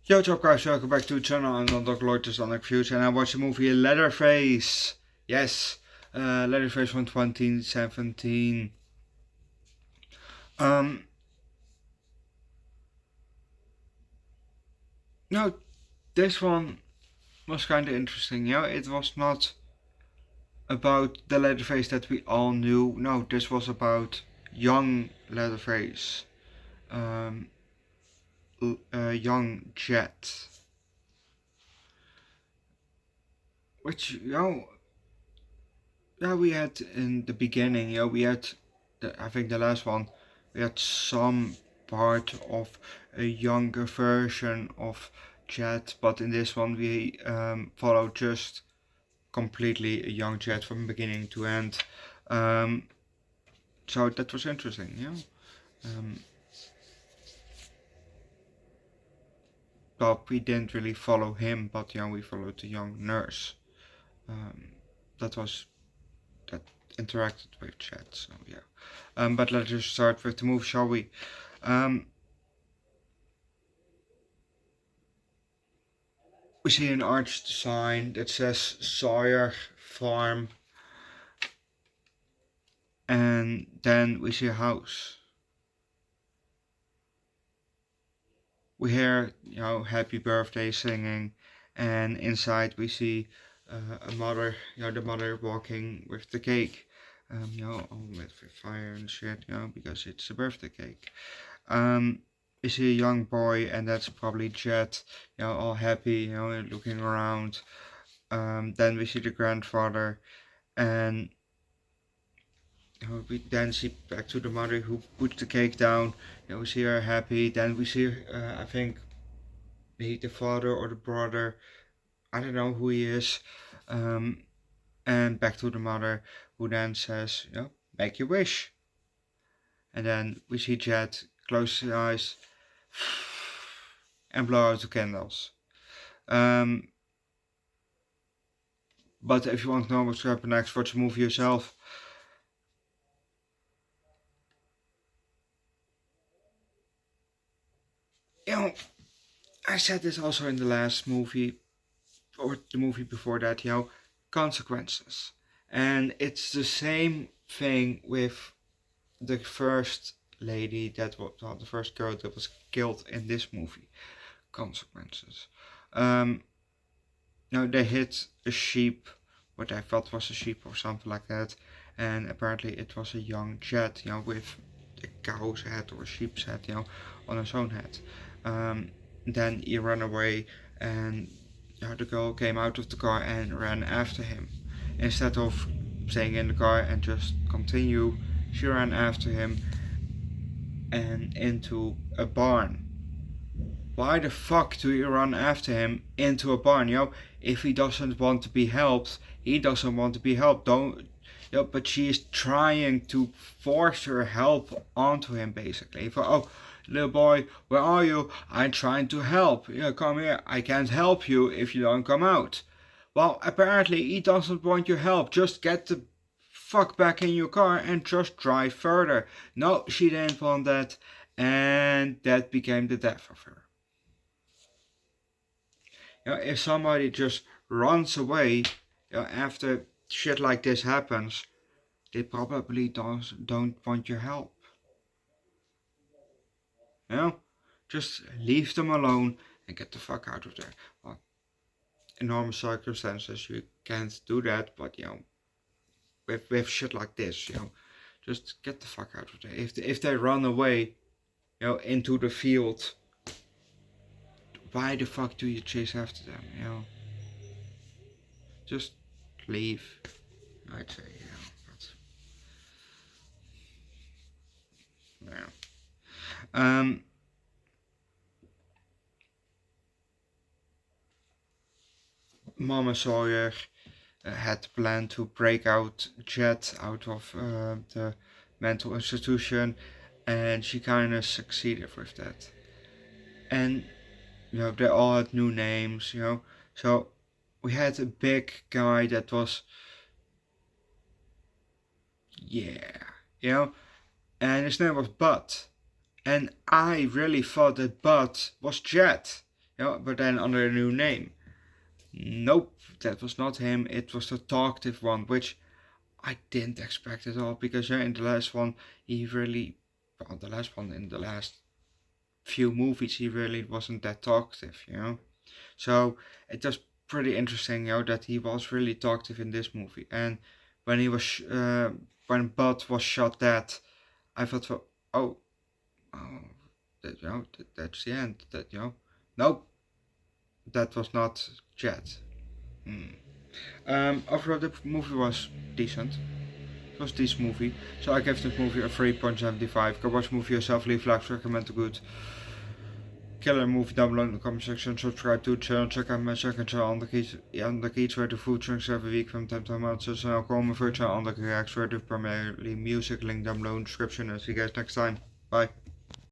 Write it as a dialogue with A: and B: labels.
A: Yo, what's up guys, welcome back to the channel. I'm Underdog Reacts and I watched the movie Leatherface. Yes, Leatherface from 2017. Um, no, this one was kind of interesting. It was not about the Leatherface that we all knew. No, this was about young Leatherface. Um, young Jet. Which, yeah, we had in the beginning, we had, I think the last one, we had some part of a younger version of Jet, but in this one we followed just completely a young Jet from beginning to end. So that was interesting, but we didn't really follow him, but we followed the young nurse. That was that interacted with Jet. So yeah. But let's just start with the movie, shall we? We see an arched sign that says Sawyer Farm, and then we see a house. We hear, happy birthday singing, and inside we see a mother, the mother walking with the cake, all with fire and shit, because it's a birthday cake. We see a young boy, and that's probably Jet, all happy, looking around. Then we see the grandfather, and we then see back to the mother who puts the cake down. We see her happy. Then we see, I think, the father or the brother. I don't know who he is. And back to the mother, who then says, make your wish. And then we see Jet close his eyes and blow out the candles. But if you want to know what's going to happen next, watch the movie yourself. I said this also in the last movie, or the movie before that, consequences. And it's the same thing with the first lady that was, the first girl that was killed in this movie. Consequences. They hit a sheep, what I thought was a sheep or something like that, and apparently it was a young Jet, with a cow's head or a sheep's head, on his own head. Then he ran away, and the girl came out of the car and ran after him. Instead of staying in the car and just continue, she ran after him and into a barn. Why the fuck do you run after him into a barn? If he doesn't want to be helped, he doesn't want to be helped. But she is trying to force her help onto him, basically. Oh, little boy, where are you? I'm trying to help. Come here. I can't help you if you don't come out. Well, apparently he doesn't want your help. Just get the fuck back in your car and just drive further. No, she didn't want that, and that became the death of her. If somebody just runs away, after shit like this happens, they probably don't want your help. Just leave them alone and get the fuck out of there. Well, in normal circumstances you can't do that, but with shit like this, just get the fuck out of there. If they run away, into the field, why the fuck do you chase after them? Just leave, I'd say. Mama Sawyer had planned to break out Jet out of the mental institution, and she kind of succeeded with that. And they all had new names, so we had a big guy that was, and his name was Bud, and I really thought that Bud was Jet. but then under a new name. Nope, that was not him. It was the talkative one, which I didn't expect at all, because in the last one he really, well, in the last few movies he really wasn't that talkative. So it was pretty interesting, that he was really talkative in this movie. And when he was when Bud was shot dead, I thought, oh, oh, that's the end. Nope, that was not Jet. Hmm. Overall, the movie was decent. It was a decent movie. So I gave this movie a 3.75. Go watch the movie yourself, leave likes, recommend a good killer movie down below in the comment section. Subscribe to the channel, check out my second channel, Underdog Eats, where I do food drinks every week from time to time. So now call my first channel, Underdog Reacts, where I do primarily music, link down below in the description. And see you guys next time. Bye.